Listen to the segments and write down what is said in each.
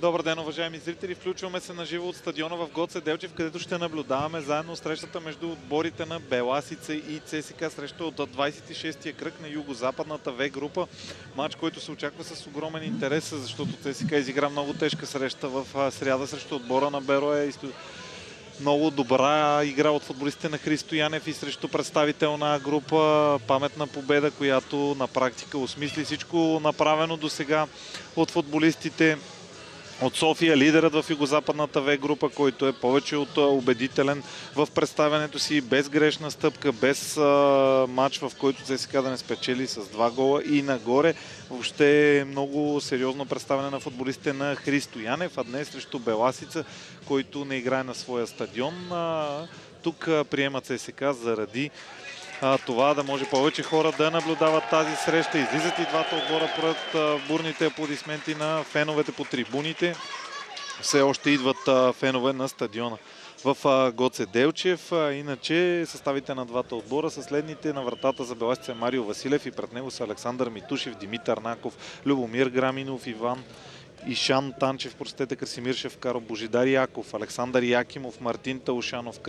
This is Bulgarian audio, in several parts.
Добър ден, уважаеми зрители! Включваме се на живо от стадиона в Гоце Делчев, където ще наблюдаваме заедно срещата между отборите на Беласица и ЦСКА, среща от 26-я кръг на югозападната В група. Матч, който се очаква с огромен интерес, защото ЦСКА изигра много тежка среща в сряда срещу отбора на Берое. Много добра игра от футболистите на Христо Янев и срещу представителна група. Паметна победа, която на практика осмисли всичко направено до сега от футболистите от София, лидерът в югозападната В група, който е повече от убедителен в представянето си, без грешна стъпка, без матч, в който ЦСКА да не спечели с 2 гола и нагоре. Въобще е много сериозно представяне на футболистите на Христо Янев, а днес срещу Беласица, който не играе на своя стадион. Тук приема ЦСКА заради това да може повече хора да наблюдават тази среща. Излизат и двата отбора пред бурните аплодисменти на феновете по трибуните. Все още идват фенове на стадиона в Гоце Делчев. Иначе съставите на двата отбора са следните: на вратата за Беласица Марио Василев и пред него са Александър Митушев, Димитър Наков, Любомир Граминов, Ишан Танчев, Красимир Шевкаров, Божидар Яков, Александър Якимов, Мартин Таушанов,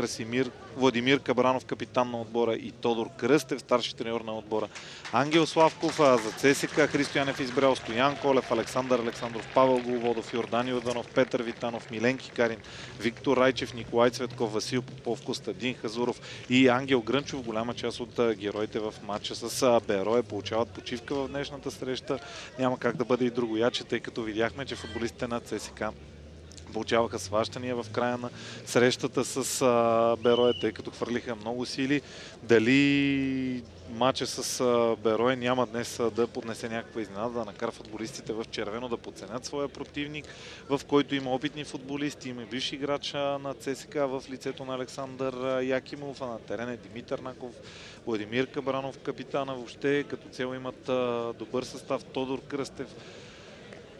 Владимир Кабранов, капитан на отбора, и Тодор Кръстев, старши треньор на отбора. Ангел Славков, за ЦСКА Христо Янев избрал Стоян Колев, Александър Александров, Павел Головодов, Йордан Йорданов, Петър Витанов, Миленки Карин, Виктор Райчев, Николай Цветков, Васил Попов, Костадин Хазуров и Ангел Грънчов. Голяма част от героите в матча с Берое получават почивка в днешната среща. Няма как да бъде и другояче, тъй като видяхме, че футболистите на ЦСКА получаваха сващания в края на срещата с Берое, тъй като хвърлиха много сили. Дали матча с Берое няма днес да поднесе някаква изненада, да накара футболистите в червено да подценят своя противник, в който има опитни футболисти, има бивши играч на ЦСКА в лицето на Александър Якимов, а на терен е Димитър Наков, Владимир Кабранов, капитана. Въобще като цяло имат добър състав. Тодор Кръстев,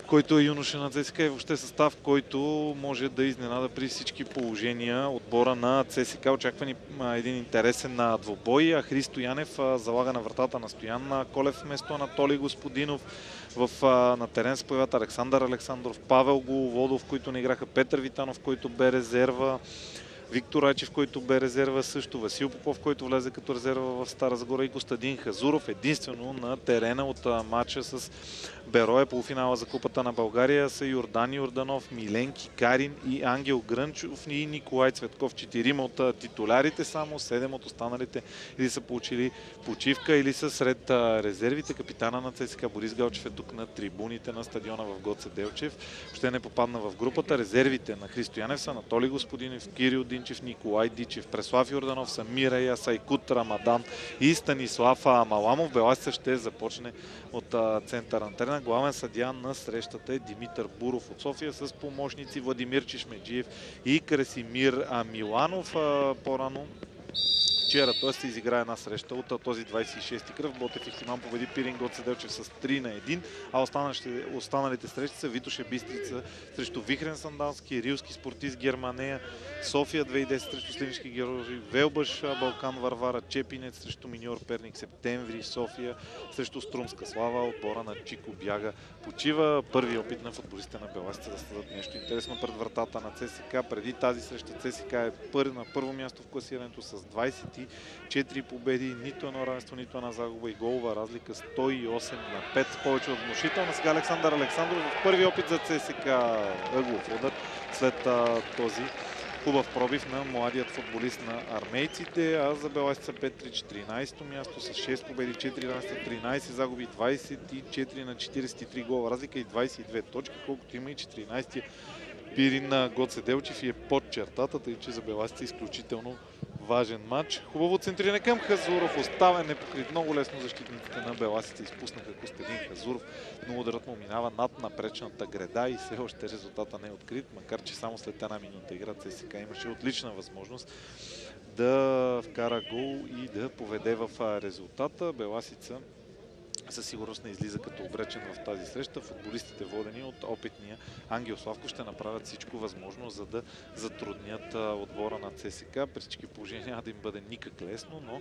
който е юноша на ЦСКА, и въобще състав, който може да изненада при всички положения отбора на ЦСКА. Очаква ни един интересен двубой. Христо Янев залага на вратата на Стоян Колев вместо Анатолий Господинов. На терен се появят Александър Александров, Павел Головодов, които не играха, Петър Витанов, който бе резерва, Виктор Райчев, който бе резерва също, Васил Попов, който влезе като резерва в Стара Загора, и Костадин Хазуров. Единствено на терена от матча с Берое, полуфинала за Купата на България, са Йордан Йорданов, Миленки Карин и Ангел Грънчов и Николай Цветков. 4 от титулярите, само 7 от останалите или са получили почивка, или са сред резервите. Капитана на ЦСКА Борис Галчев е тук на трибуните на стадиона в Гоце Делчев. Ще не попадна в групата. Резервите на Христо Янев са Анатолий Господинов, Кирил Динчев, Николай Дичев, Преслав Йорданов, Самир Ая, Сайкут Рамадан и Станислав Маламов. Беласица ще започне от центъра на терена. Главен съдия на срещата е Димитър Буров от София с помощници Владимир Чешмеджиев и Красимир Миланов. По-рано вчера той се изигра една среща от този 26-ти кръг. Ботев Ихтиман победи Пирин Гоце Делчев с 3-1, а останалите срещи са Витоше Бистрица срещу Вихрен Сандалски, Рилски Спортист Германея, София 2010 срещу Сливенски герои, Велбаш Балкан Варвара, Чепинец срещу Миньор Перник, Септември София срещу Струмска Слава. Отбора на Чико Бяга почива. Първи опит на футболистите на Беласица да създадат нещо интересно пред вратата на ЦСКА. Преди тази среща ЦСКА е на първо място в класирането с 24 победи, нито едно равенство, нито една загуба и голова разлика 108-5. Повече от внушителна. Сега Александър Александров в първи опит за ЦСКА ъглов удар след този хубав пробив на младият футболист на армейците, а за Беласица Петрич 13-то място с 6 победи, 4 равенства, 13 загуби, 24 на 43 гола разлика и 22 точки, колкото има и 14-ти Пирин на Гоце Делчев и е под чертата, тъй че за Беласица изключително важен матч. Хубаво центриране към Хазуров, оставен непокрит много лесно. Защитниците на Беласица изпуснаха Костадин Хазуров, но ударът му минава над напречната греда и все още резултата не е открит, макар че само след една минута игра ЦСКА имаше отлична възможност да вкара гол и да поведе в резултата. Беласица със сигурност не излиза като обречен в тази среща. Футболистите, водени от опитния Ангел Славков, ще направят всичко възможно, за да затруднят отбора на ЦСКА. При всички положения няма да им бъде никак лесно, но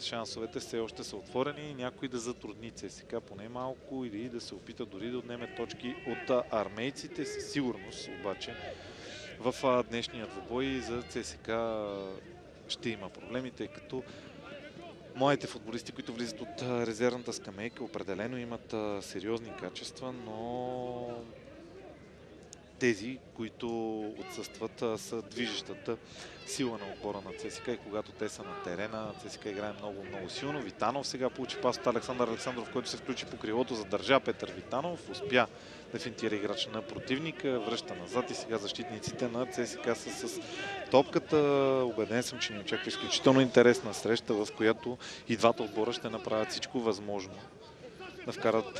шансовете все още са отворени и някой да затрудни ЦСКА поне малко или да се опита дори да отнеме точки от армейците. Със сигурност обаче в днешния двубой за ЦСКА ще има проблеми, тъй като моите футболисти, които влизат от резервната скамейка, определено имат сериозни качества, но тези, които отсъстват, са движещата сила на отбора на ЦСКА и когато те са на терена, ЦСКА играе много силно. Витанов сега получи пас от Александър Александров, който се включи по крилото, задържа Петър Витанов, успя да финтира играч на противника, връща назад и сега защитниците на ЦСКА са с топката. Убеден съм, че ни очаква изключително интересна среща, в която и двата отбора ще направят всичко възможно да вкарат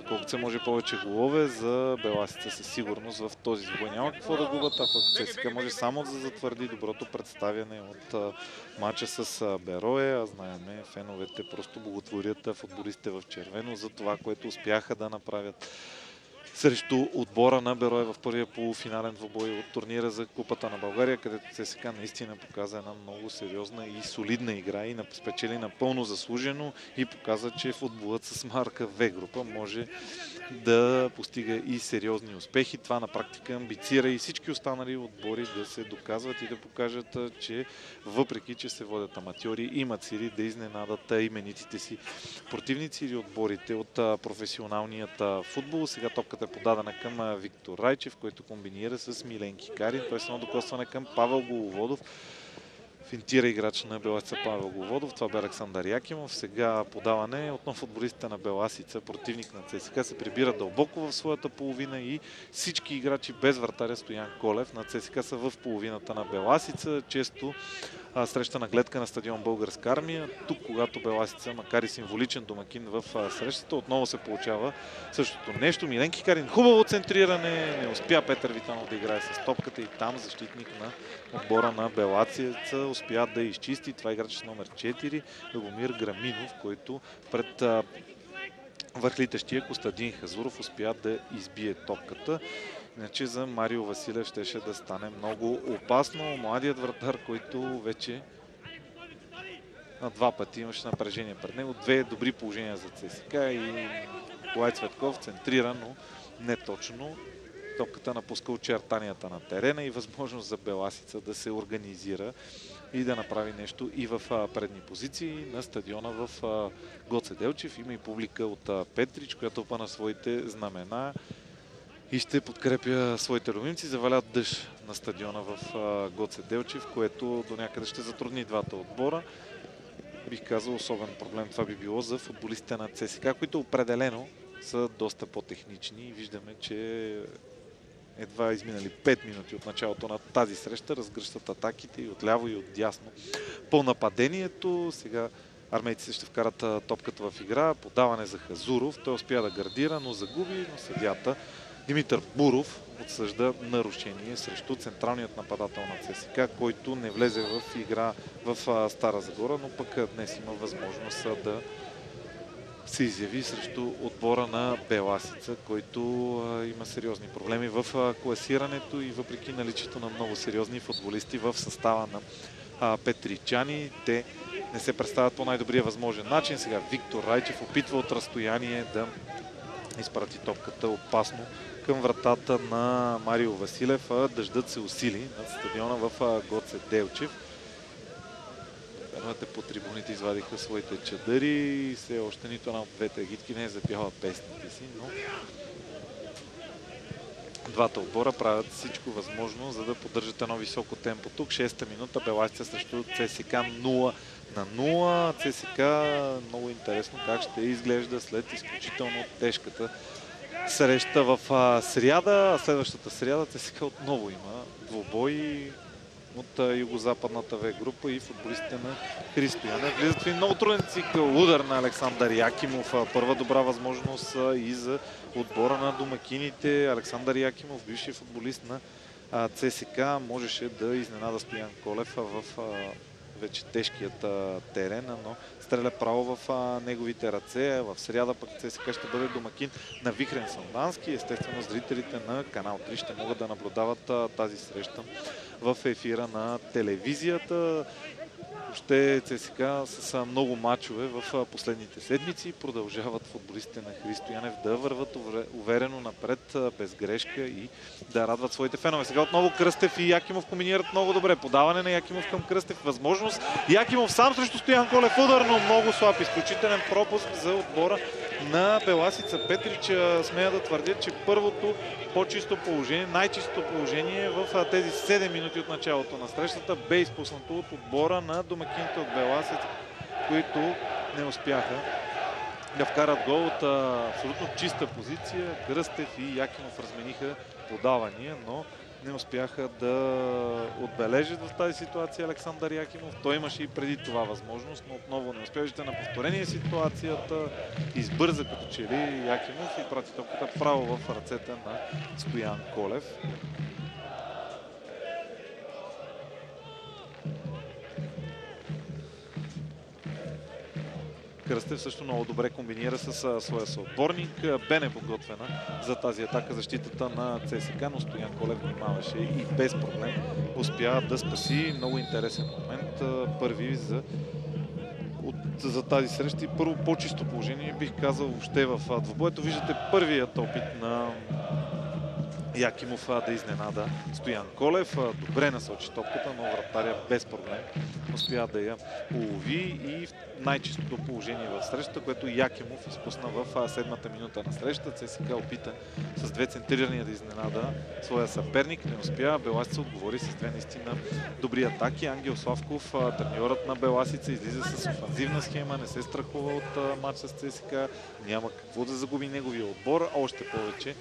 колкото се може повече голове за беласица със сигурност в този двубой. Няма какво да губят, а пък ЦСКА може само да затвърди доброто представяне от матча с Берое. А знаеме, феновете просто благотворят футболистите в червено за това, което успяха да направят срещу отбора на Берое в първия полуфинален двубой от турнира за Купата на България, където ЦСКА наистина показа една много сериозна и солидна игра и спечели напълно заслужено и показа, че футболът с марка В група може да постига и сериозни успехи. Това на практика амбицира и всички останали отбори да се доказват и да покажат, че въпреки, че се водят аматьори, имат сили да изненадат именитите си противници или отборите от професионалният футбол. Сега топката е подадена към Виктор Райчев, който комбинира с Миленки Карин. Той е само докосване към Павел Головодов. Финтира играч на Беласица Павел Головодов. Това бе Александър Якимов. Сега подаване отново футболистите на Беласица, противник на ЦСКА, се прибират дълбоко в своята половина и всички играчи без вратаря Стоян Колев на ЦСКА са в половината на Беласица. Често среща на гледка на стадион Българска армия. Тук, когато Беласица, макар и символичен домакин в срещата, отново се получава същото нещо. Миленки Карин, хубаво центриране, не успя Петър Витанов да играе с топката и там защитник на отбора на Беласица успя да изчисти. Това е играч номер 4, Любомир Граминов, който пред върхлитащия Костадин Хазуров успя да избие топката. Иначе за Марио Василев щеше да стане много опасно. Младият вратар, който вече на два пъти имаше напрежение пред него. Две добри положения за ЦСКА и Николай Цветков центрира, но не точно. Топката напуска очертанията на терена и възможност за Беласица да се организира и да направи нещо и в предни позиции на стадиона в Гоце Делчев. Има и публика от Петрич, която опъна своите знамена и ще подкрепя своите любимци. Завалят дъжд на стадиона в Гоце Делчев, което до някъде ще затрудни двата отбора. Бих казал, особен проблем това би било за футболистите на ЦСКА, които определено са доста по-технични. Виждаме, че едва изминали 5 минути от началото на тази среща разгръщат атаките и отляво и отдясно по нападението. Сега армейците ще вкарат топката в игра. Подаване за Хазуров. Той успя да гардира, но загуби. Но съдията Димитър Буров отсъжда нарушение срещу централният нападател на ЦСКА, който не влезе в игра в Стара Загора, но пък днес има възможност да се изяви срещу отбора на Беласица, който има сериозни проблеми в класирането и въпреки наличието на много сериозни футболисти в състава на петричани, те не се представят по най-добрия възможен начин. Сега Виктор Райчев опитва от разстояние да изпрати топката опасно към вратата на Марио Василев. Дъждът се усили над стадиона в Гоце Делчев. Феновете по трибуните извадиха своите чадъри и все още нито една от двете агитки не е запяла песните си, но двата отбора правят всичко възможно, за да поддържат едно високо темпо. Тук 6-та минута, Беласица срещу ЦСКА 0-0. ЦСКА много интересно как ще изглежда след изключително тежката среща в сряда. А следващата сряда ЦСКА отново има двубой от югозападната В група и футболистите на Христо Янев влизат в много труден цикъл. Удар на Александър Якимов. Първа добра възможност и за отбора на домакините. Александър Якимов, бивши футболист на ЦСКА, можеше да изненада Стоян Колев в вече тежкият терен, но стреля право в неговите ръце. В сряда пък ЦСКА ще бъде домакин на Вихрен Сандански. Естествено, зрителите на Канал 3 ще могат да наблюдават тази среща в ефира на телевизията. Въобще ЦСКА с много мачове в последните седмици. Продължават футболистите на Христо Янев да върват уверено напред, без грешка и да радват своите фенове. Сега отново Кръстев и Якимов комбинират много добре. Подаване на Якимов към Кръстев. Възможност. Якимов сам срещу Стоян Колев. Удар, но много слаб. Изключителен пропуск за отбора на Беласица Петрич. Смея да твърдят, че първото по-чисто положение, най-чистото положение в тези 7 минути от началото на срещата бе изпуснато от отбора на домакините от Беласица, които не успяха да вкарат гол от абсолютно чиста позиция. Кръстев и Якимов размениха подавания, но не успяха да отбележат в тази ситуация Александър Якимов. Той имаше и преди това възможност, но отново не успяваше на повторение ситуацията. Избърза като че ли Якимов и прати топката право в ръцете на Стоян Колев. Кръстев също много добре комбинира с своя съотборник. Бе неподготвена за тази атака защитата на ЦСКА, но Стоян Колев внимаваше и без проблем успя да спаси. Много интересен момент. Първи за тази среща и първо по-чисто положение, бих казал, въобще в двубоето. Виждате първият опит на Якимов да изненада Стоян Колев. Добре насочи топката, но вратаря без проблем успя да я улови и в най-чистото положение в срещата, което Якимов изпусна в седмата минута на срещата. ЦСКА опита с две центрирания да изненада своя съперник. Не успя. Беласица отговори с две наистина добри атаки. Ангел Славков, треньорът на Беласица, излиза с офанзивна схема, не се страхува от матча с ЦСКА. Няма какво да загуби неговия отбор, още повече.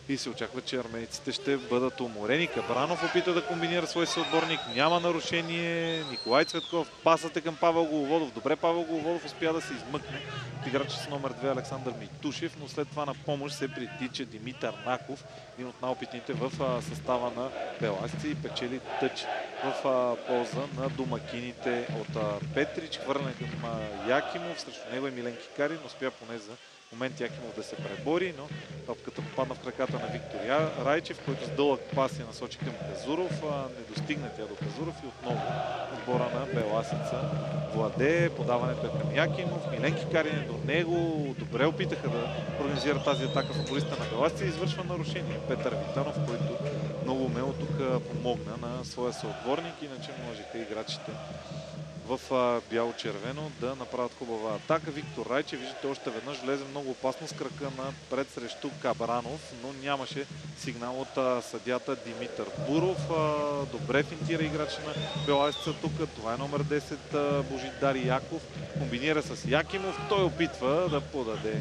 И се очаква, че армениците ще бъдат уморени. Кабранов опита да комбинира свой съотборник. Няма нарушение. Николай Цветков. Пасът е към Павел Головодов. Добре, Павел Головодов успя да се измъкне от играча с номер 2 Александър Митушев, но след това на помощ се притича Димитър Наков, един от най-опитните в състава на Беласица и печели тъч в полза на домакините от Петрич. Хвърляне към Якимов. Срещу него е Милен Кикарин. Успя поне за момент Якимов да се пребори, но топката попадна в краката на Виктор Райчев, който с дълъг пас я насочи към Казуров. Не достигна тя до Казуров и отново отбора на Беласица владее. Подаването е към Якимов. Милен Кикарин е до него. Добре опитаха да организират тази атака в футболиста на Беласица и извършва нарушение. Петър Витанов, който много умело тук помогна на своя съотборник, иначе можеха играчите в бяло-червено да направят хубава атака. Виктор Райчев, виждате, още веднъж влезе много опасно с кръка напред срещу Кабранов, но нямаше сигнал от съдията Димитър Буров. Добре финтира играча на Беласица тук. Това е номер 10 Божидар Яков. Комбинира с Якимов. Той опитва да подаде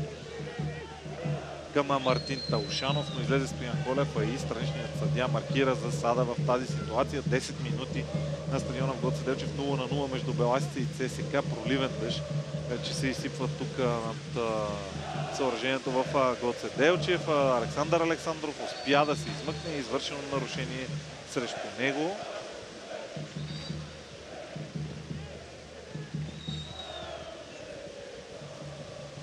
към Мартин Таушанов, но излезе Стоян Колев, а и страничният съдия маркира засада в тази ситуация. 10 минути на стадиона в Гоце Делчев, 0-0 между Беласица и ЦСКА. Проливен дъжд вече се изсипва тук над съоръжението в Гоце Делчев. Александър Александров успя да се измъкне и извършено нарушение срещу него.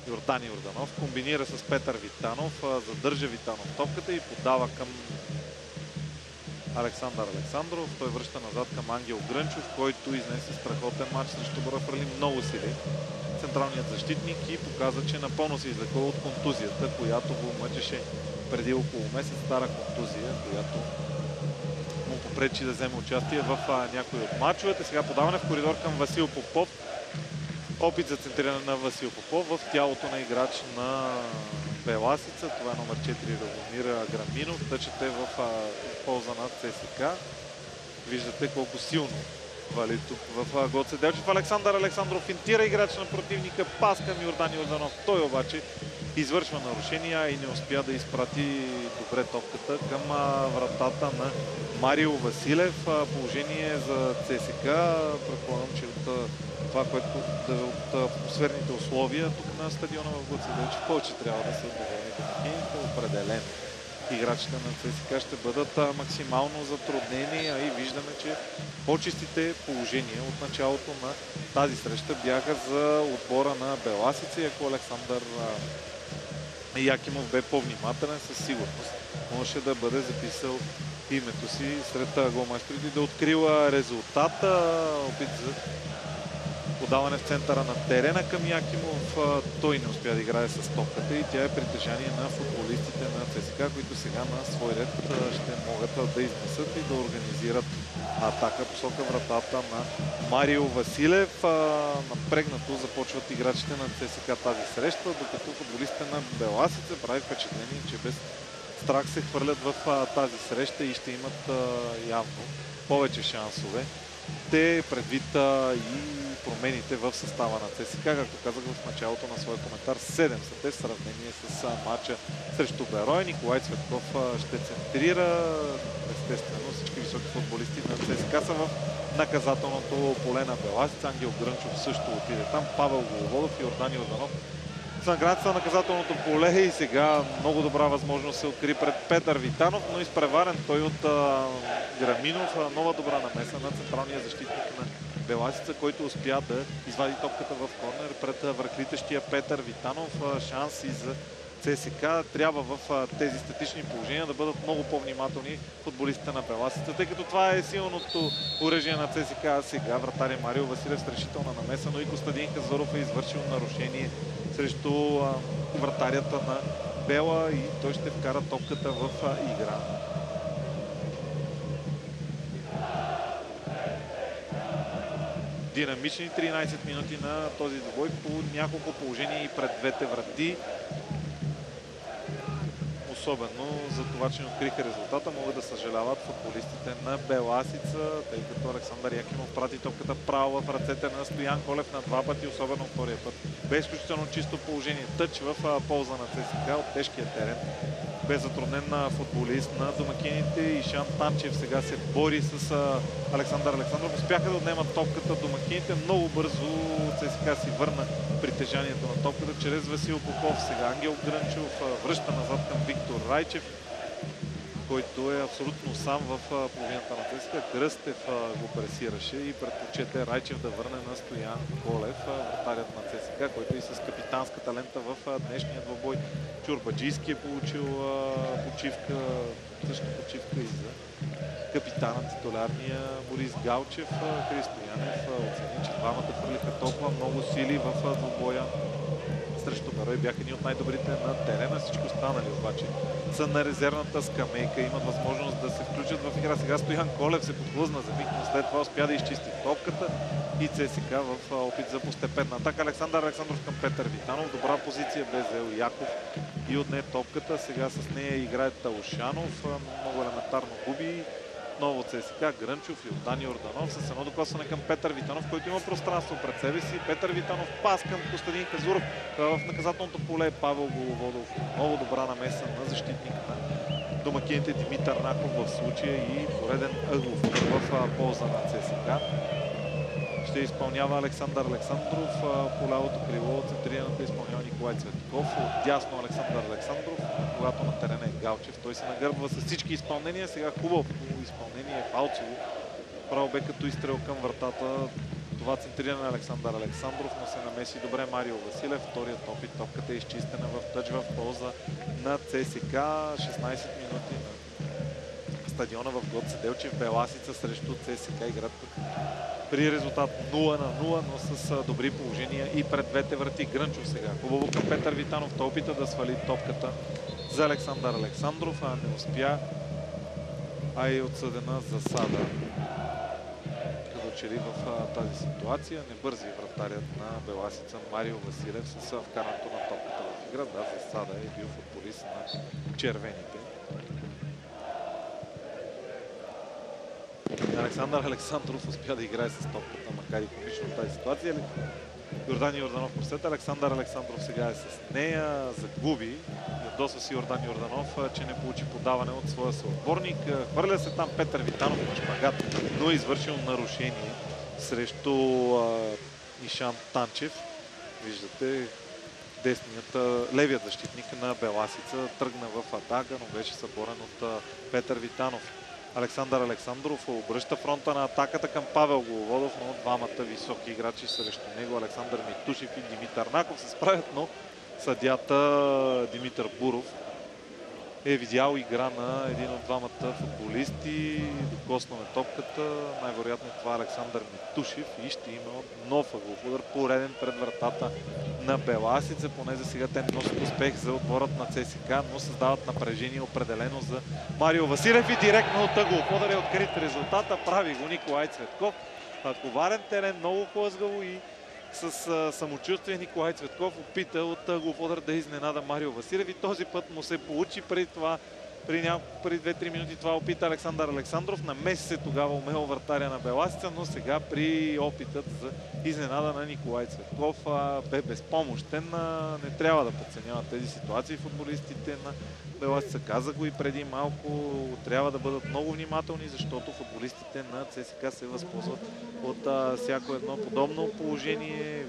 Йордан Йорданов комбинира с Петър Витанов, задържа Витанов топката и подава към Александър Александров. Той връща назад към Ангел Грънчов, който изнесе страхотен матч срещу Бора много сили. Централният защитник и показа, че напълно се излекува от контузията, която го мъчеше преди около месец. Стара контузия, която му попречи да вземе участие в някои от матчовете. Сега подаване в коридор към Васил Попов. Опит за центриране на Васил Попов в тялото на играч на Беласица. Това е номер 4 Радомир Граминов. Тъчът е в полза на ЦСКА. Виждате колко силно вали тук в Гоце Делчев. Александър Александров финтира играч на противника. Пас към Йордан Йорданов. Той обаче извършва нарушения и не успя да изпрати добре топката към вратата на Марио Василев. Положение за ЦСКА. Предполагам, че от това, което от атмосферните условия тук на стадиона в Гоце Делчев повече трябва да се отговори домакините. Определено играчите на ЦСКА ще бъдат максимално затруднени, а и виждаме, че по-чистите положения от началото на тази среща бяха за отбора на Беласица и ако Александър Якимов бе по-внимателен, със сигурност можеше да бъде записал името си сред голмайсторите и да открила резултата. Опит за подаване в центъра на терена към Якимов. Той не успя да играе с топката и тя е притежание на футболистите на ЦСКА, които сега на свой ред ще могат да изнесат и да организират атака посока вратата на Марио Василев. Напрегнато започват играчите на ЦСКА тази среща, докато футболистите на Беласица прави впечатление, че без страх се хвърлят в тази среща и ще имат явно повече шансове. Те предвид и промените в състава на ЦСКА, както казах в началото на своя коментар, 7 са те в сравнение с матча срещу Берой. Николай Цветков ще центрира. Естествено, всички високи футболисти на ЦСКА са в наказателното поле на Беласица. Ангел Грънчов също отиде там. Павел Головодов и Йордан Йорданов са на границата на наказателното поле и сега много добра възможност се откри пред Петър Витанов, но изпреварен той от Граминов. Нова добра намеса на централния защитник на Беласица, който успя да извади топката в корнер пред връхлитащия Петър Витанов. Шанс и за ЦСКА. Трябва в тези статични положения да бъдат много по-внимателни футболистите на Беласица, тъй като това е силното оръжие на ЦСКА сега. Вратаря Марио Василев с решителна намеса, но и Костадин Хазаров е извършил нарушение срещу вратарята на Бела и той ще вкара топката в игра. Динамични 13 минути на този двубой по няколко положения и пред двете врати. Особено за това, че не откриха резултата, могат да съжаляват футболистите на Беласица, тъй като Александър Якимов прати топката право в ръцете на Стоян Колев на два пъти, особено втория път. Бе изключително чисто положение. Тъч в полза на ЦСКА от тежкия терен. Бе затруднен на футболист на домакините. Ишан Танчев сега се бори с Александър Александров. Успяха да отнемат топката домакините. Много бързо ЦСКА си върна притежанието на топката чрез Васил Попов. Сега Ангел Грънчов връща назад към Виктор Райчев, който е абсолютно сам в половината на ЦСКА. Кръстев го пресираше и предпочете Райчев да върне на Стоян Колев, вратарят на ЦСКА, който и с капитанската лента в днешния двубой. Чурбаджийски е получил почивка, също почивка и за капитана титулярния Борис Галчев. Христо Янев оцени, че двамата хвърлиха толкова много сили в двубоя срещу Берой, бяха едни от най-добрите на терена. Всички останали обаче са на резервната скамейка, имат възможност да се включат в игра. Сега Стоян Колев се подхлъзна за миг, но след това успя да изчисти топката и ЦСКА в опит за постепенна атака. Александър Александров към Петър Витанов. Добра позиция бе взел Яков и отне топката. Сега с нея играе Талушанов. Много елементарно губи. Отново ЦСКА, Грънчов и Йордан Йорданов с едно докосване към Петър Витанов, който има пространство пред себе си. Петър Витанов пас към Костадин Хазуров. В наказателното поле Павел Головодов. Много добра намеса на защитника на домакините Димитър Наков в случая и пореден ъглов в полза на ЦСКА. Ще изпълнява Александър Александров. По лявото крило центрираната изпълнява Николай Цветков. Отдясно Александър Александров. Когато на терена е Галчев, той се нагърбва с всички изпълнения. Сега хубаво изпълнение Фалцово. Право бе като изстрел към вратата. Това центриране на Александър Александров, но се намеси добре Марио Василев. Вторият опит, топката е изчистена в тъч в полза на ЦСКА. 16 минути на стадиона в Гоце Делчев. Беласица срещу ЦСКА играт при резултат 0-0, но с добри положения и пред двете врати. Грънчов сега. Хубаво към Петър Витанов. Той опита да свали топката за Александър Александров, не успя, а е отсъдена засада. Като че ли в тази ситуация не бързи вратарят на Беласица Марио Василев с вкарането на топката в игра. Да, засада е бил футболист на червените. Александър Александров успя да играе с топката, макар и комично в тази ситуация. Йордан Йорданов просета. Александър Александров сега е с нея, загуби. Ядосва си Йордан Йорданов, че не получи подаване от своя съотборник. Хвърля се там Петър Витанов на шпагат, но е извършил нарушение срещу Ишан Танчев. Виждате левият защитник на Беласица тръгна в атака, но беше съборен от Петър Витанов. Александър Александров обръща фронта на атаката към Павел Головодов, но двамата високи играчи срещу него, Александър Митушев и Димитър Наков, се справят, но съдията Димитър Буров е видял игра на един от двамата футболисти, докоснаме топката, най-вероятно това е Александър Митушев и ще има нов ъглов удар, пореден пред вратата на Беласица. Поне за сега те носят успех за отборът на ЦСКА, но създават напрежение определено за Марио Василев и директно от ъглов удар е открит резултата. Прави го Николай Цветков. Коварен терен, много хлъзгаво и с самочувствие Николай Цветков опита от ъглов удар да изненада Марио Василев и този път му се получи. Преди това, преди 2-3 минути това опита Александър Александров. Намеси се тогава умело вратаря на Беласица, но сега при опитът за изненада на Николай Цветков бе безпомощен. Не трябва да подценяват тези ситуации футболистите на Беласица. Каза го и преди малко. Трябва да бъдат много внимателни, защото футболистите на ЦСКА се възползват от всяко едно подобно положение.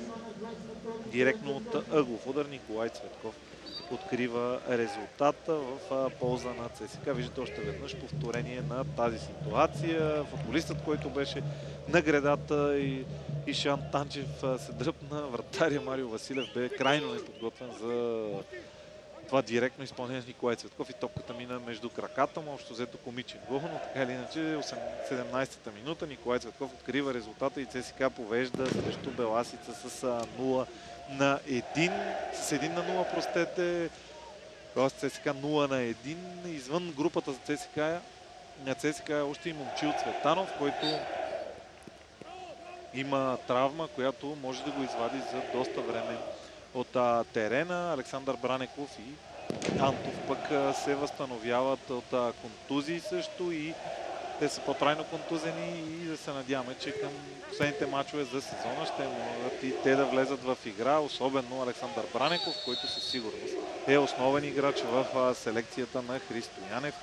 Директно от ъглов удар Николай Цветков открива резултата в полза на ЦСКА. Виждате още веднъж повторение на тази ситуация. Футболистът, който беше на гредата и Ишан Танчев се дръпна. Вратаря Марио Василев бе крайно неподготвен за това директно изпълнение с Николай Цветков и топката мина между краката му. Общо взето комичен гол, но така или иначе 17-та минута Николай Цветков открива резултата и ЦСКА повежда срещу Беласица с 0-1. С 1-0, простете. Тоест ЦСКА 0-1. Извън групата за ЦСКА е още и Момчил Цветанов, който има травма, която може да го извади за доста време от терена. Александър Бранеков и Антов пък се възстановяват от контузии също и те са по-трайно контузени и да се надяваме, че към последните мачове за сезона ще могат и те да влезат в игра, особено Александър Бранеков, който със сигурност е основен играч в селекцията на Христо Янев,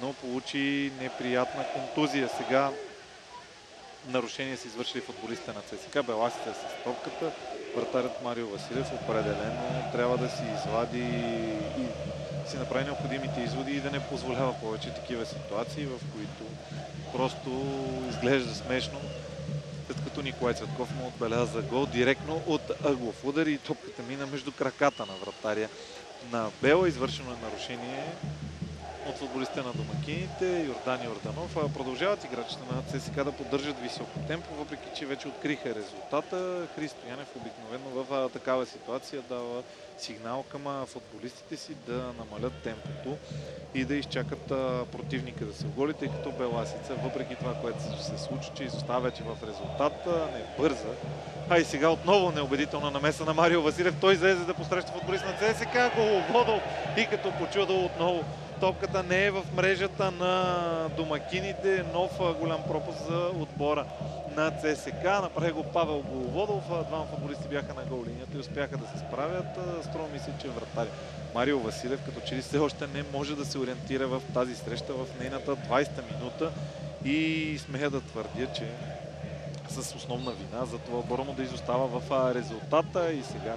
но получи неприятна контузия. Сега нарушение са извършили футболистите на ЦСКА. Беласица е с топката. Вратарят Марио Василев определено трябва да си извади и си направи необходимите изводи и да не позволява повече такива ситуации, в които просто изглежда смешно, след като Николай Цветков му отбеляза гол директно от ъглов удар и топката мина между краката на вратаря на Бела. Извършено е нарушение от футболистите на домакините. Йордан Йорданов. Продължават играчите на ЦСКА да поддържат високо темпо, въпреки че вече откриха резултата. Христо Янев обикновено в такава ситуация дава сигнал към футболистите си да намалят темпото и да изчакат противника да се оголи, тъй като Беласица, въпреки това, което се случи, че изостава вече в резултата, не бърза. И сега отново неубедителна намеса на Марио Василев. Той излезе да посреща футболист на ЦСКА. Головодов и като по чудо отново топката не е в мрежата на домакините. Нов голям пропуск за отбора на ЦСКА. Направи го Павел Головодов. Двама футболисти бяха на гол линията и успяха да се справят. Струва ми се, че вратаря Марио Василев като че ли все още не може да се ориентира в тази среща в нейната 20-та минута и смея да твърдя, че с основна вина за това отбора му да изостава в резултата. И сега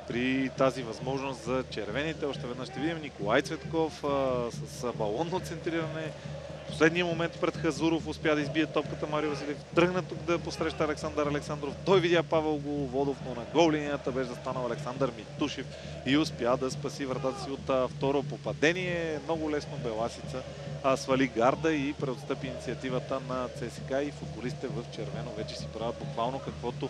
при тази възможност за червените още веднъж ще видим Николай Цветков с балонно центриране. В последния момент пред Хазуров успя да избие топката Марио Василев. Тръгна тук да посреща Александър Александров. Той видя Павел Головодов, но на гол линията беше застанал Александър Митушев и успя да спаси вратата си от второ попадение. Много лесно Беласица свали гарда и преотстъпи инициативата на ЦСКА и футболистите в червено вече си правят буквално каквото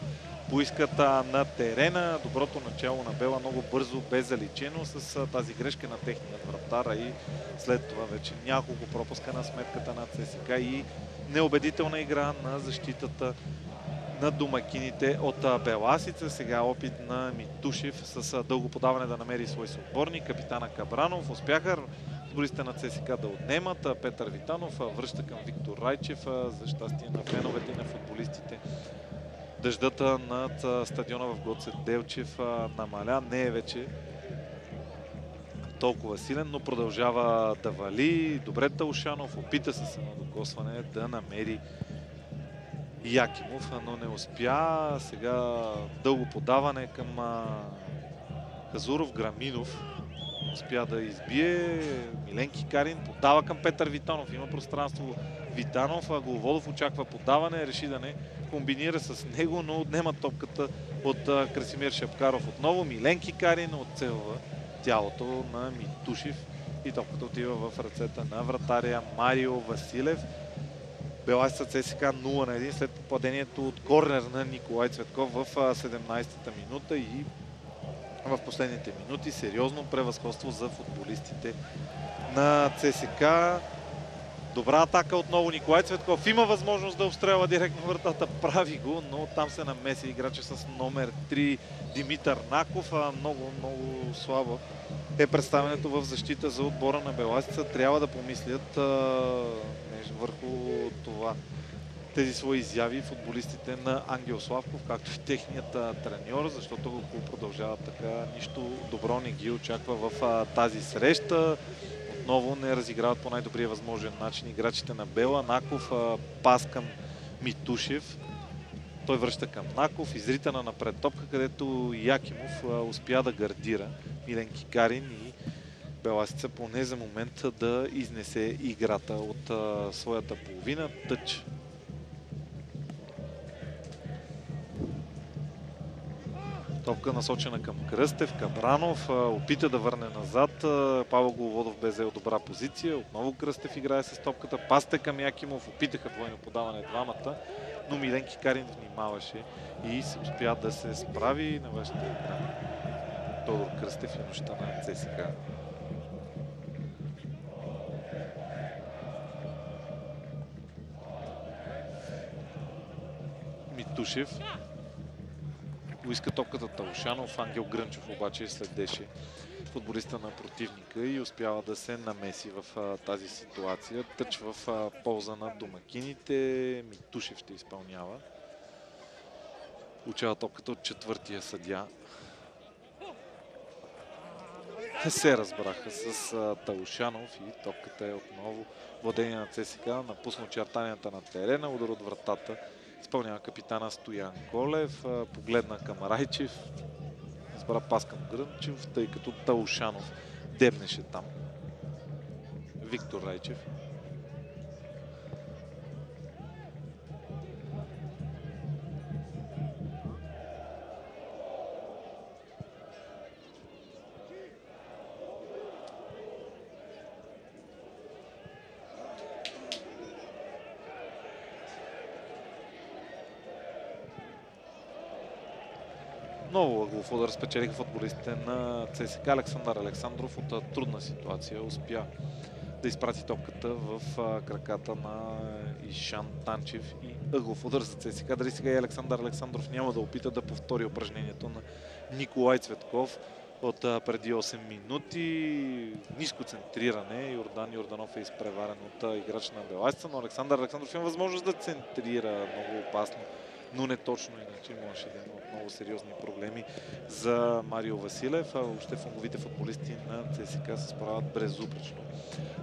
поискат на терена. Доброто начало на Бела много бързо бе заличено с тази грешка на техния вратар и след това вече няколко пропуска на сметката на ЦСКА и неубедителна игра на защитата на домакините от Беласица. Сега опит на Митушев с дълго подаване да намери свой съотборник. Капитана Кабранов успяха футболистите на ЦСКА да отнемат. Петър Витанов връща към Виктор Райчев, за щастие на феновете и на футболистите. Дъждата над стадиона в Гоце Делчев намаля. Не е вече толкова силен, но продължава да вали. Добре Таушанов опита с едно докосване да намери Якимов, но не успя. Сега дълго подаване към Казуров, Граминов успя да избие. Миленки Карин подава към Петър Витанов. Има пространство Витанов, а Главолов очаква подаване, реши да не комбинира с него, но отнема топката от Красимир Шапкаров отново. Миленки Карин оцелва тялото на Митушев и топката отива в ръцете на вратаря Марио Василев. Беласица ЦСКА 0-1 след попадението от корнер на Николай Цветков в 17-та минута и в последните минути сериозно превъзходство за футболистите на ЦСКА. Добра атака отново Николай Цветков. Има възможност да обстрелва директно вратата. Прави го, но там се намеси играча с номер 3 Димитър Наков. Много слабо е представянето в защита за отбора на Беласица. Трябва да помислят върху това. Тези свои изяви футболистите на Ангел Славков, както и техният треньор, защото го продължава така. Нищо добро не ги очаква в тази среща. Отново не разиграват по най-добрия възможен начин играчите на Бела. Наков пас към Митушев. Той връща към Наков, изрита на напред топка, където Якимов успя да гардира Миленки Карин и Беласица поне за момент да изнесе играта от своята половина. Тъч. Топка насочена към Кръстев, Кабранов опита да върне назад. Павел Головодов бе взел добра позиция. Отново Кръстев играе с топката. Пасте към Якимов, опитаха двойно подаване двамата, но Миленки Карин внимаваше и успя да се справи на вашата игра. Тодор Кръстев и нощта на ЦСКА. Митушев поиска топката Талушанов. Ангел Грънчев обаче следеше футболиста на противника и успява да се намеси в тази ситуация. Тъч в полза на домакините. Митушев ще изпълнява. Учава топката от четвъртия съдия. Се разбраха с Талушанов и топката е отново владение на ЦСКА. Напусна очертанията на терена. Удар от вратата изпълнява капитана Стоян Колев. Погледна към Райчев. Избра пас към Грънчев, тъй като Талушанов дебнеше там. Виктор Райчев. Много ъглов удар спечелиха футболистите на ЦСКА. Александър Александров от трудна ситуация успя да изпрати топката в краката на Ишан Танчев и ъглов удар за ЦСКА. Дали сега и Александър Александров няма да опита да повтори упражнението на Николай Цветков от преди 8 минути. Ниско центриране. Йордан Йорданов е изпреварен от играч на Беласица, но Александър Александров има възможност да центрира много опасно, но не точно, иначе имаше да има много сериозни проблеми за Марио Василев. Въобще фунговите футболисти на ЦСКА се справят безупречно.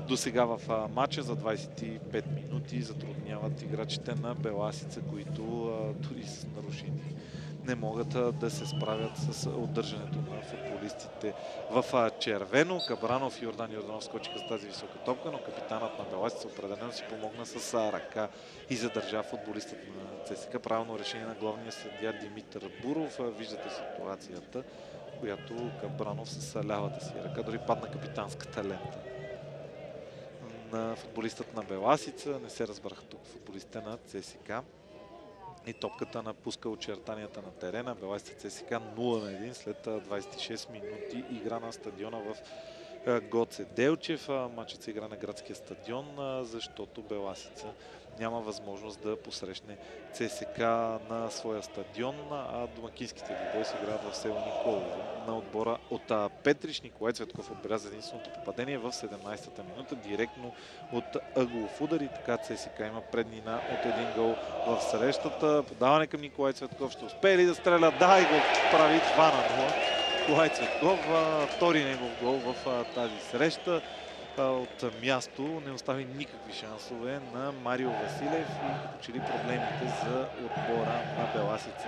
До сега в матча за 25 минути затрудняват играчите на Беласица, които дори с нарушени не могат да се справят с отдържането на футболистите в червено. Кабранов и Йордан Йорданов скочиха с тази висока топка, но капитанът на Беласица определено си помогна с ръка и задържа футболистът на ЦСКА. Правилно решение на главния съдия Димитър Буров. Виждате ситуацията, която Кабранов с лявата си ръка дори падна капитанската лента на футболистът на Беласица. Не се разбраха тук футболистите на ЦСКА. И топката напуска очертанията на терена. Беласица ЦСКА 0-1 след 26 минути игра на стадиона в Гоце Делчев. Матчът се игра на градския стадион, защото Беласица няма възможност да посрещне ЦСКА на своя стадион, а домакинските двубои се играят в село Николово на отбора от Петрич. Николай Цветков отбеляза единственото попадение в 17-та минута, директно от ъглов удар и така ЦСКА има преднина от един гол в срещата. Подаване към Николай Цветков, ще успее ли да стреля? Да, и го прави 2-0. Николай Цветков, втори негов гол в тази среща. врата от място не остави никакви шансове на Марио Василев и като че ли проблемите за отбора на Беласица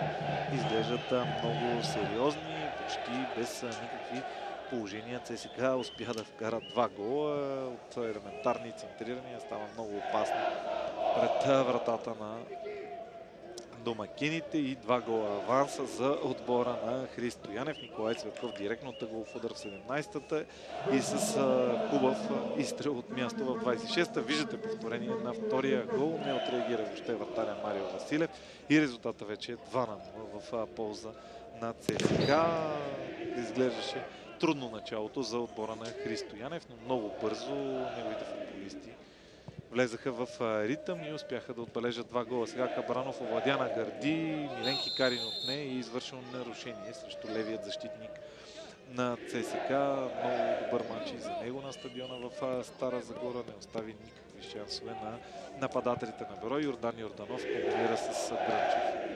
изглеждат много сериозни, почти без никакви положения. ЦСКА успя да вкара 2 гола от елементарни центрирания. Става много опасно пред вратата на домакините и 2 гола аванса за отбора на Христо Янев. Николай Цветков директно от ъгълов удар в 17-та и с хубав изстрел от място в 26-та. Виждате повторение на втория гол. Не отреагира въобще вратаря Марио Василев и резултата вече е 2-0 в полза на ЦСКА. Изглеждаше трудно началото за отбора на Христо Янев, но много бързо неговите футболисти влезаха в ритъм и успяха да отбележат 2 гола. Сега Кабранов овладя на гърди, Миленки Карин отне и извършил нарушение срещу левият защитник на ЦСКА. Много добър матч и за него на стадиона в Стара Загора. Не остави никакви шансове на нападателите на Берой. Йордан Йорданов комбинира с Грънчев.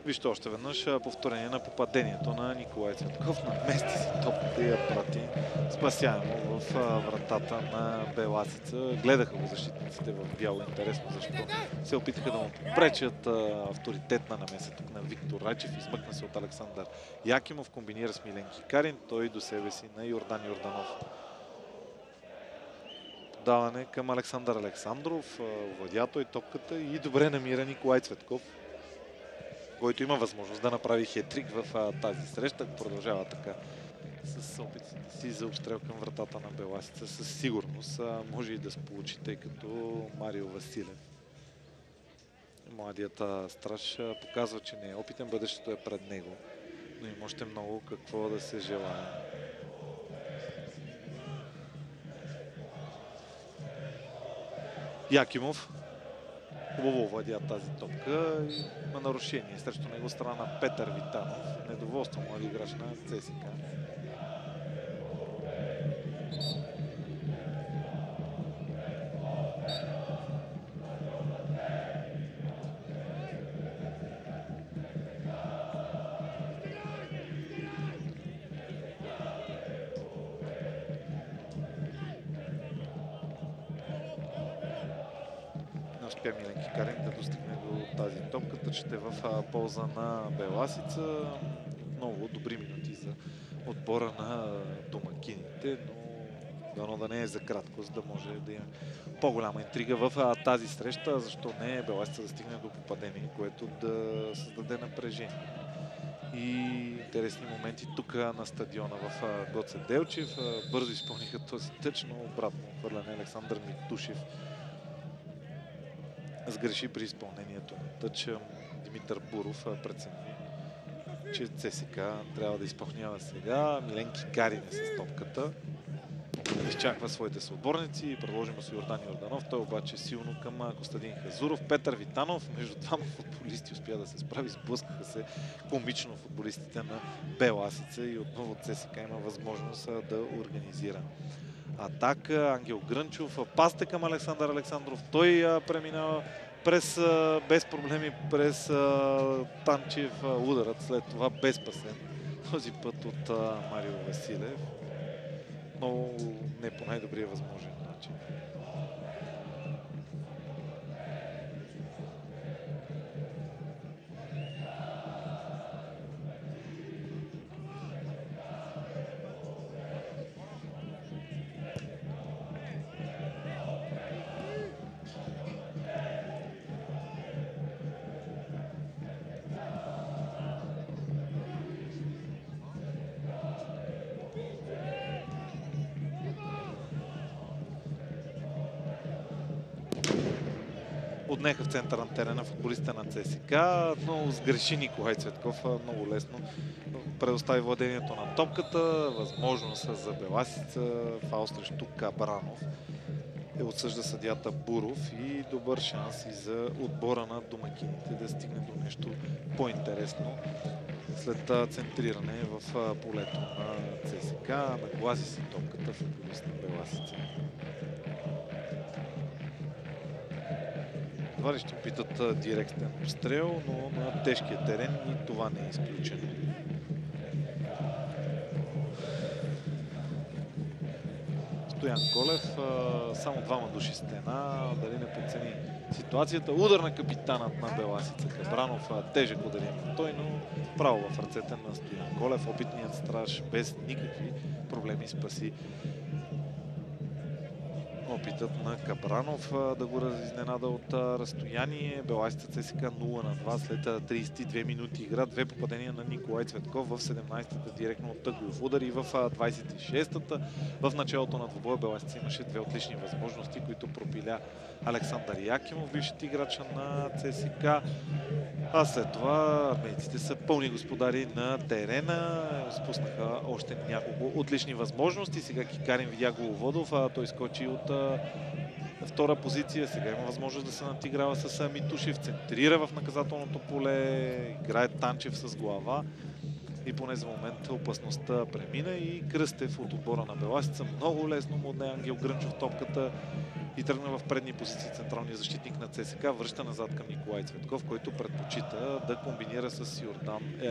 Вижте още веднъж повторение на попадението на Николай Цветков. Намести си топката и я прати спасяемо в вратата на Беласица. Гледаха го защитниците в бяло. Интересно защо се опитаха да му попречат. Авторитетна намеса тук на Виктор Райчев. Измъкна се от Александър Якимов. Комбинира с Миленки Карин. Той до себе си на Йордан Йорданов. Подаване към Александър Александров. Овладя той топката и добре намира Николай Цветков, който има възможност да направи хетрик в тази среща. Продължава така с опитите си за обстрел към вратата на Беласица. Със сигурност може и да се получи, тъй като Марио Василев, младият страж, показва, че не е опитен. Бъдещето е пред него, но има още много какво да се желае. Якимов хубаво овладя тази топка и има нарушение срещу него страна на Петър Витанов. Недоволство млади играч на ЦСКА. Успя Миленки Карин да достигне до тази топката, че е в полза на Беласица. Много добри минути за отбора на домакините, но дано да не е за кратко, за да може да има по-голяма интрига в тази среща. Защо не Беласица да стигне до попадение, което да създаде напрежение. И интересни моменти тук на стадиона в Гоце Делчев. Бързо изпълниха този тъч, но обратно хвърляне Александър Митушев сгреши при изпълнението на тъча. Димитър Буров прецени, че ЦСКА трябва да изпълнява сега. Миленки Карин е с топката. Изчаква своите съотборници. Предложим с Йордан Йорданов. Той обаче силно към Костадин Хазуров. Петър Витанов между двама футболисти успя да се справи. Сблъскаха се комично футболистите на Беласица и отново ЦСКА има възможност да организира атака. Ангел Грънчов. Пасте към Александър Александров. Той преминава без проблеми през Танчев. Ударът след това без спасен. Този път от Марио Василев. Но не по най-добрия възможен начин. Отнеха в центъра на терена футболиста на ЦСКА, но сгреши Николай Цветков много лесно. Предостави владението на топката, възможност за Беласица, фаул срещу Кабранов. отсъжда съдията Буров и добър шанс и за отбора на домакините да стигне до нещо по-интересно след центриране в полето на ЦСК. Нагласи си топката футболист на Беласица. Това ли ще опитат директен обстрел, но на тежкия терен и това не е изключено. Стоян Колев, само двама души стена, дали не подцени ситуацията. Удар на капитанът на Беласица Кабранов, тежък удар има той, но право в ръцете на Стоян Колев. Опитният страж без никакви проблеми спаси опитът на Кабранов да го изненада от разстояние. Беласица ЦСКА 0-2 след 32 минути игра. Две попадения на Николай Цветков в 17-та директно от тъглов удар и в 26-та. В началото на двобоя Беласица имаше две отлични възможности, които пропиля Александър Якимов, бившият играч на ЦСКА. А след това армейците са пълни господари на терена. Спуснаха още няколко отлични възможности. Сега Кикарин видя Головодов, той скочи от втора позиция. Сега има възможност да се надиграва с Митушев. Центрира в наказателното поле. Играе Танчев с глава. И поне за момент опасността премина и Кръстев от отбора на Беласица. Много лесно му отне Ангел Грънчов топката и тръгна в предни позиции централния защитник на ЦСКА. Връща назад към Николай Цветков, който предпочита да комбинира с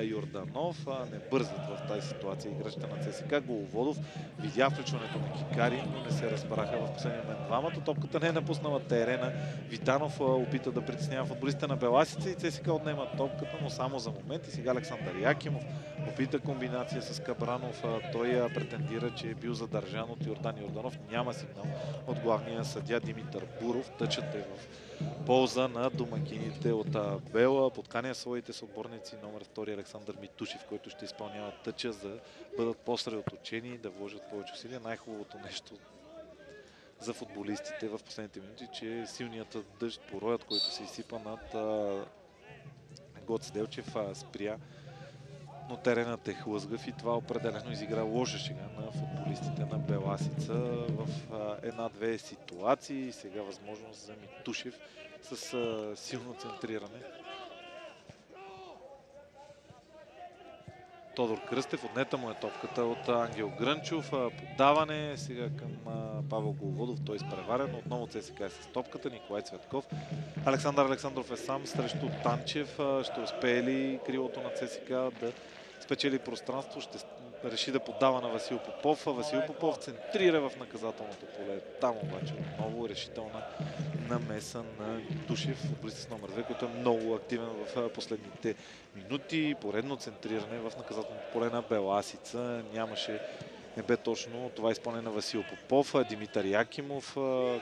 Йорданов. Не бързат в тази ситуация играчите на ЦСКА. Головодов видя включването на Кикарин, но не се разбраха в последния момент двамата. Топката не е напуснала терена. Витанов опита да притеснява футболистите на Беласица и ЦСКА отнема топката, но само за момент. И сега Александър Якимов опита комбинация с Кабранов. Той претендира, че е бил задържан от Йордан Йорданов. Няма сигнал от главния съдия Димитър Буров. Тъчът е в полза на домакините от Бела. Подканя своите съотборници номер 2 Александър Митушев, който ще изпълнява тъча, за да бъдат по-средоточени и да вложат повече усилия. Най-хубавото нещо за футболистите в последните минути, че силният дъжд, пороят, който се изсипа над Гоце Делчев, спря. Но теренът е хлъзгав и това определено изигра лоша шега на футболистите на Беласица в една-две ситуации. Сега възможност за Митушев с силно центриране. Тодор Кръстев, отнета му е топката от Ангел Грънчов. Подаване сега към Павел Головодов, той изпреварен. Отново ЦСКА е с топката, Николай Цветков. Александър Александров е сам срещу Танчев. Ще успее ли крилото на ЦСКА да спечели пространство? Ще реши да подава на Васил Попов. Васил Попов центрира в наказателното поле. Там обаче отново решителна намеса на Душев, футболист с номер 2, който е много активен в последните минути. Поредно центриране в наказателното поле на Беласица. Не бе точно това изпълнение на Васил Попов. Димитър Якимов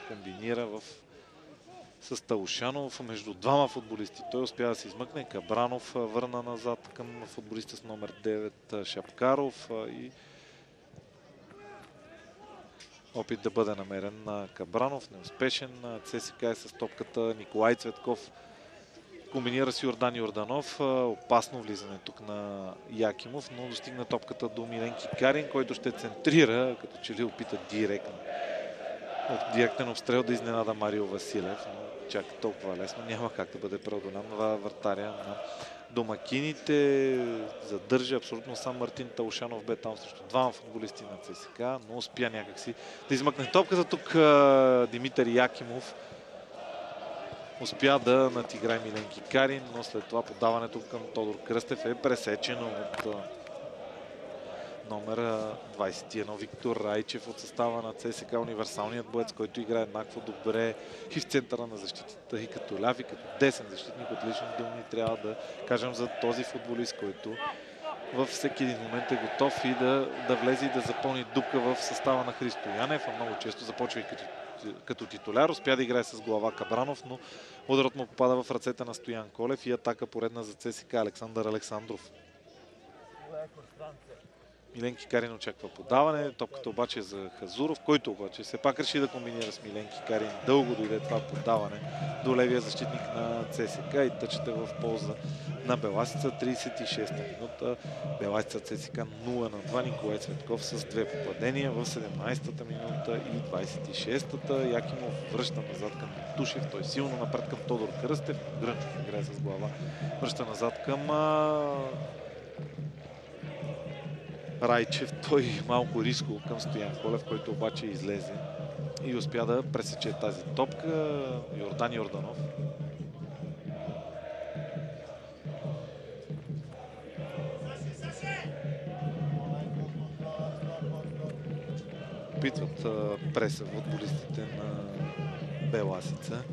комбинира с Талушанов между двама футболисти. Той успя да се измъкне. Кабранов върна назад към футболиста с номер 9 Шапкаров и опит да бъде намерен на Кабранов. Неуспешен. ЦСКА е с топката. Николай Цветков комбинира с Йордан Йорданов. Опасно влизане тук на Якимов, но достигна топката до Милен Кикарин, който ще центрира, като че ли опита директен обстрел да изненада Марио Василев, но чак толкова лесно няма как да бъде преодолян вратаря на домакините. Задържа абсолютно сам Мартин Талушанов, бе там срещу двама футболисти на ЦСКА, но успя някакси да измъкне топката. Тук Димитър Якимов успя да надиграе Милен Кикарин, но след това подаването към Тодор Кръстев е пресечено от номер 21 Виктор Райчев от състава на ЦСКА, универсалният боец, който играе еднакво добре и в центъра на защитата, и като ляв, и като десен защитник. Отлични думи трябва да кажем за този футболист, който във всеки един момент е готов и да влезе и да запълни дупка в състава на Христо Янев, а много често започва и като титуляр. Успя да играе с глава Кабранов, но ударът му попада в ръцете на Стоян Колев и атака поредна за ЦСКА. Александър Александров Миленки Карин очаква подаване, топката обаче е за Хазуров, който обаче все пак реши да комбинира с Миленки Карин. Дълго дойде това подаване до левия защитник на ЦСКА и тъчете в полза на Беласица. 36-та минута. Беласица ЦСКА 0-2. Николай Цветков с 2 попадения в 17-та минута и 26-та. Якимов връща назад към Тушев. Той силно напред към Тодор Кръстев. Грънчов играе с глава. Връща назад към Райчев. Той малко риско към Стоян Колев, който обаче излезе и успя да пресече тази топка. Йордан Йорданов. Опитват преса футболистите на Беласица,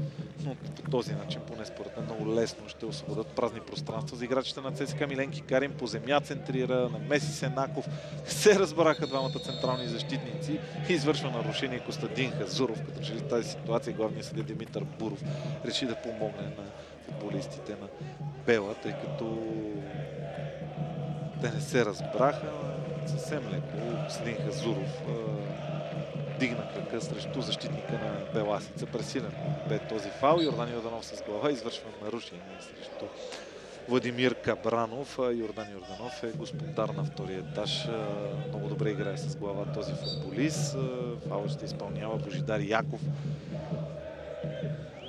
но по този начин, поне според мен, много лесно ще освободят празни пространства за играчите на ЦСКА. Миленки Карин по земя центрира, намеси се Наков. Се разбраха двамата централни защитници и извършва нарушение Костадин Хазуров, като че в тази ситуация главният съдия Димитър Буров реши да помогне на футболистите на Бела, тъй като те не се разбраха. Съвсем леко Костадин Хазуров дигна крака срещу защитника на Беласица. Пресилен бе този фал. Йордан Йорданов с глава извършва нарушение срещу Владимир Кабранов. Йордан Йорданов е господар на втория етаж. Много добре играе с глава този футболист. Фал ще изпълнява Божидар Яков.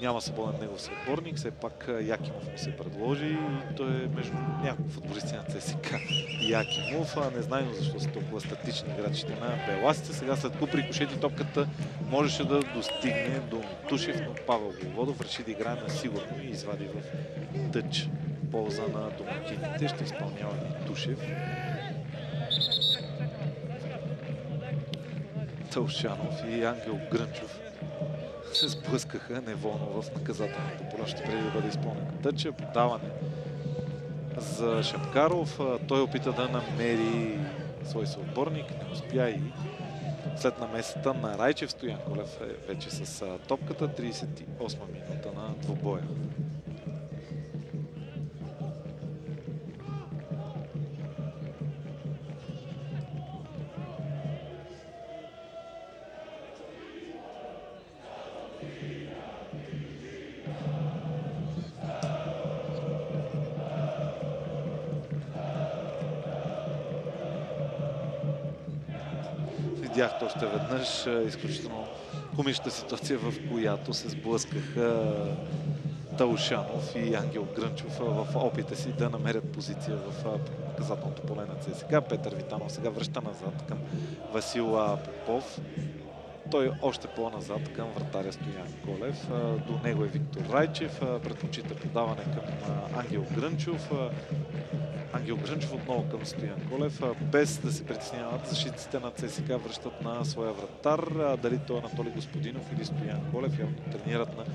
Няма свободен негов съотборник, все пак Якимов му се предложи и той е между няколко футболисти на ЦСКА. Якимов, незнайно защо са толкова статични играчите на Беласица. Сега след куп рикошети топката можеше да достигне до Тушев, но Павел Головодов реши да играе на сигурно и извади в тъч полза на домакините. Ще изпълнява Тушев. Талшанов и Ангел Грънчов се сблъскаха неволно в наказателното поле, ще преди да бъде изпълнен тъча. Подаване за Шапкаров. Той опита да намери свой съотборник, не успя и след намесата на Райчев Стоян Колев е вече с топката. 38 минута на двубоя. Видяхте още веднъж изключително комична ситуация, в която се сблъскаха Талшанов и Ангел Грънчов в опита си да намерят позиция в наказателното поле на ЦСКА. Петър Витанов сега връща назад към Васил Попов. Той още по-назад към вратаря Стоян Колев. До него е Виктор Райчев. Предпочита подаване към Ангел Грънчов. Ангел Грънчов отново към Стоян Колев. Без да се притесняват, защитниците на ЦСКА връщат на своя вратар. Дали той е Анатолий Господинов или Стоян Колев, явно тренират на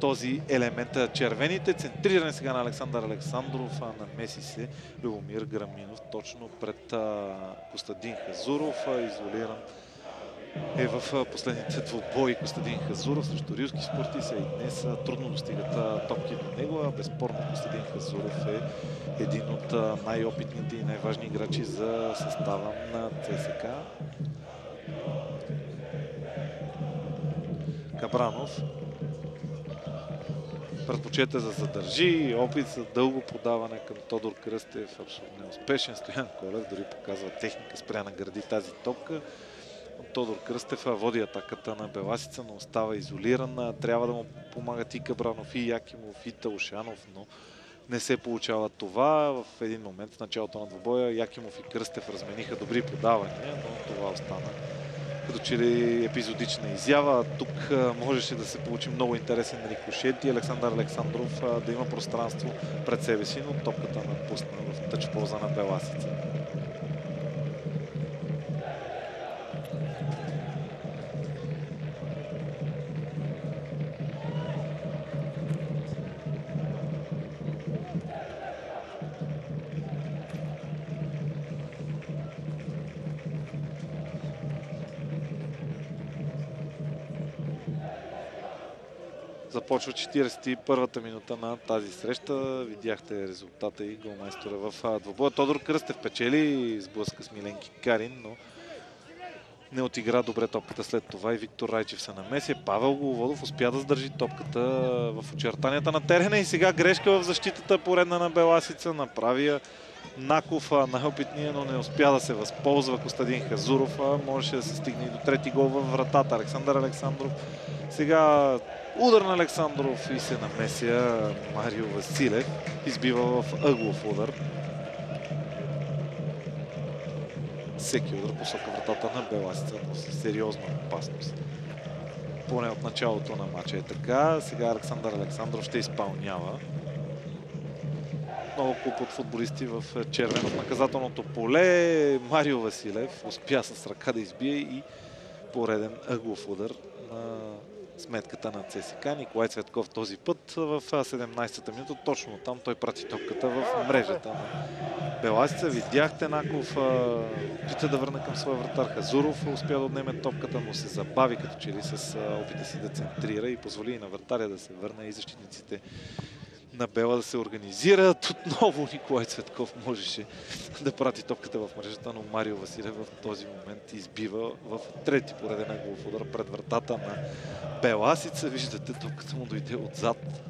този елемент. Червените. Центриране сега на Александър Александров. Намеси се Любомир Граминов точно пред Костадин Хазуров. Изолиран е в последните двубои Костадин Хазуров срещу рилски спортисти и днес трудно достигат топки до него. Безспорно Костадин Хазуров е един от най-опитните и най-важни играчи за състава на ЦСКА. Кабранов предпочете да задържи. Опит за дълго подаване към Тодор Кръстев. Абсолютно неуспешен. Стоян Колев дори показва техника, спря на гради тази топка. Тодор Кръстев води атаката на Беласица, но остава изолиран. Трябва да му помагат и Кабранов, и Якимов, и Талшанов, но не се получава това. В един момент в началото на двубоя Якимов и Кръстев размениха добри подавания, но това остана като че ли епизодична изява. Тук можеше да се получи много интересен рикошет и Александър Александров да има пространство пред себе си, но топката напусна в тъч полза на Беласица. Започва 41-та минута на тази среща. Видяхте резултата и голмайстора в двобоя. Тодор Кръстев печели, сблъска с Миленки Карин, но не отигра добре топката след това и Виктор Райчев се намеси. Павел Головодов успя да сдържи топката в очертанията на терена и сега грешка в защитата поредна на Беласица. Направи Наков, най-опитния, но не успя да се възползва Костадин Хазуров. Можеше да се стигне и до трети гол във вратата. Александър Александров. Сега удар на Александров и се намеся Марио Василев. Избива в ъглов удар. Всеки удар посока вратата на Беласица носи сериозна опасност. Поне от началото на матча е така. Сега Александър Александров ще изпълнява. Много куп от футболисти в червено в наказателното поле. Марио Василев успя с ръка да избие и пореден ъглов удар на сметката на ЦСКА. Николай Цветков този път в 17-та минута. Точно там той прати топката в мрежата на Беласица. Видяхте Наков опита да върне към своя вратар. Хазуров успя да отнеме топката, но се забави като че ли с опита си да центрира и позволи и на вратаря да се върне и защитниците на Бела да се организират. Отново Николай Цветков можеше да прати топката в мрежата, но Марио Василев в този момент избива в трети пореден ъглов удар пред вратата на Беласица. Виждате, топката му дойде отзад.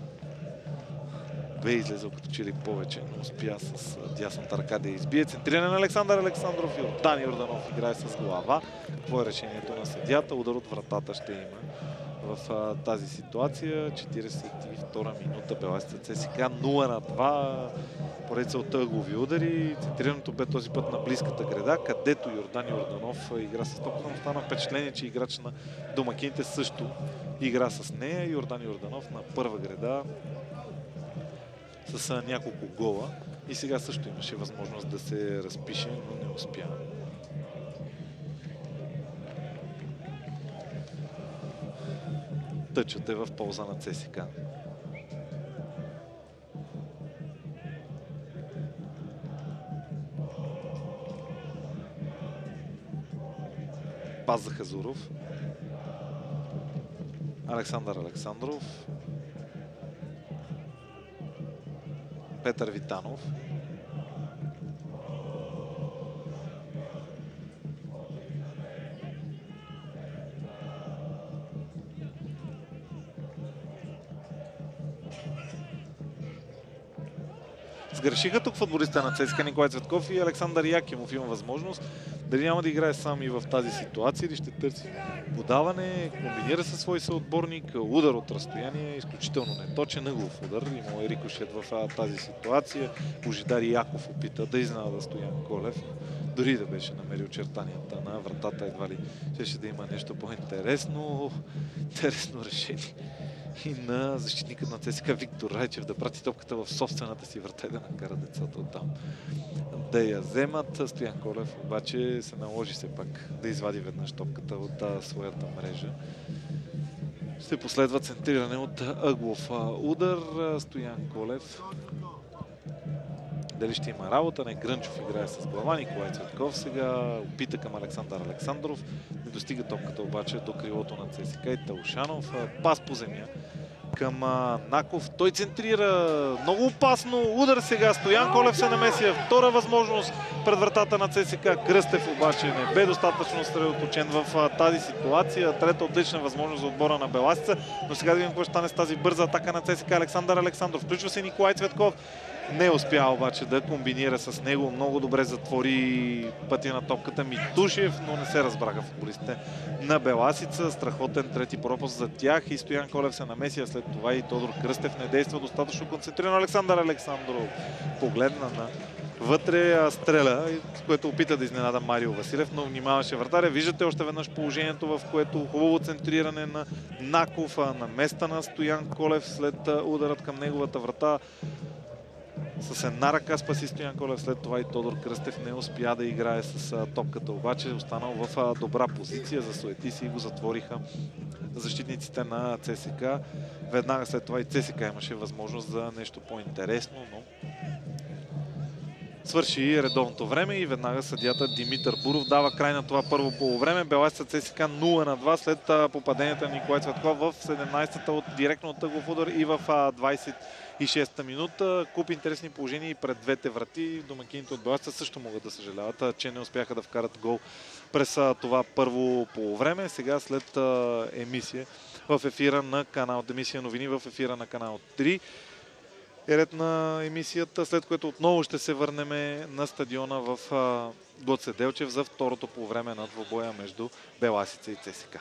Бе излезъл като че ли повече, но успя с дясната ръка да избие. Центриране на Александър Александров. Йордан Йорданов играе с глава. Какво е решението на съдията? Удар от вратата ще има в тази ситуация. 42-а минута. Беласица ЦСКА 0-2. Поредица от ъглови удари. Центрирането бе този път на близката града, където Йордан Йорданов игра с топката, но стана впечатление, че играч на домакините също игра с нея. Йордан Йорданов на първа града с няколко гола. И сега също имаше възможност да се разпише, но не успя. Тъчът е в полза на ЦСКА. Пас за Хазуров. Александър Александров. Петър Витанов. Сгрешиха тук футболиста на ЦСКА Николай Цветков и Александър Якимов има възможност. Дали няма да играе сам и в тази ситуация или ще търси подаване, комбинира със свой съотборник, удар от разстояние, изключително неточен ъглов удар. Имал е рикошет в тази ситуация. Божидар Яков опита да изненада Стоян Колев. Дори да беше намерил очертанията на вратата, едва ли ще да има нещо по-интересно. Интересно решение и на защитника на ЦСКА Виктор Райчев да прати топката в собствената си врата и да накара децата оттам да я вземат. Стоян Колев обаче се наложи все пак да извади веднъж топката от своята мрежа. Ще последва центриране от ъглов удар. Стоян Колев дали ще има работа? Не, Грънчов играе с глава. Николай Цветков сега опита към Александър Александров. Не достига топката обаче до крилото на ЦСКА и Талшанов. Пас по земя към Наков. Той центрира много опасно. Удар сега. Стоян Колев се намеси. Втора възможност пред вратата на ЦСКА. Кръстев обаче не бе достатъчно съсредоточен в тази ситуация. Трета отлична възможност за отбора на Беласица. Но сега да видим какво ще стане с тази бърза атака на ЦСКА. Александър Александров. Включва се Николай Цветков. Не успя обаче да комбинира с него. Много добре затвори пътя на топката Митушев, но не се разбраха футболистите на Беласица. Страхотен трети пропуск за тях и Стоян Колев се намеси, а след това и Тодор Кръстев не действа достатъчно концентрирано. Александър Александров погледна на вътре, стреля, с което опита да изненада Марио Василев, но внимаваше вратаря. Виждате още веднъж положението, в което хубаво центриране на Наков, на места на Стоян Колев след ударът към неговата врата. С една ръка спаси Стоян Колев, след това и Тодор Кръстев не успя да играе с топката, обаче останал в добра позиция, засуети си и го затвориха защитниците на ЦСКА. Веднага след това и ЦСКА имаше възможност за нещо по-интересно, но свърши редовното време и веднага съдията Димитър Буров дава край на това първо полувреме. Беласица ЦСКА 0-2 след попаденията на Николай Цветков в 17-та от директно от ъглов удар и в 26-та минута. Куп интересни положения и пред двете врати. Домакините от Беласица също могат да съжаляват, че не успяха да вкарат гол през това първо полувреме. Сега след емисия в ефира на канал, емисия новини в ефира на канал 3 е ред на емисията, след което отново ще се върнем на стадиона в Гоце Делчев за второто полувреме на двубоя между Беласица и ЦСКА.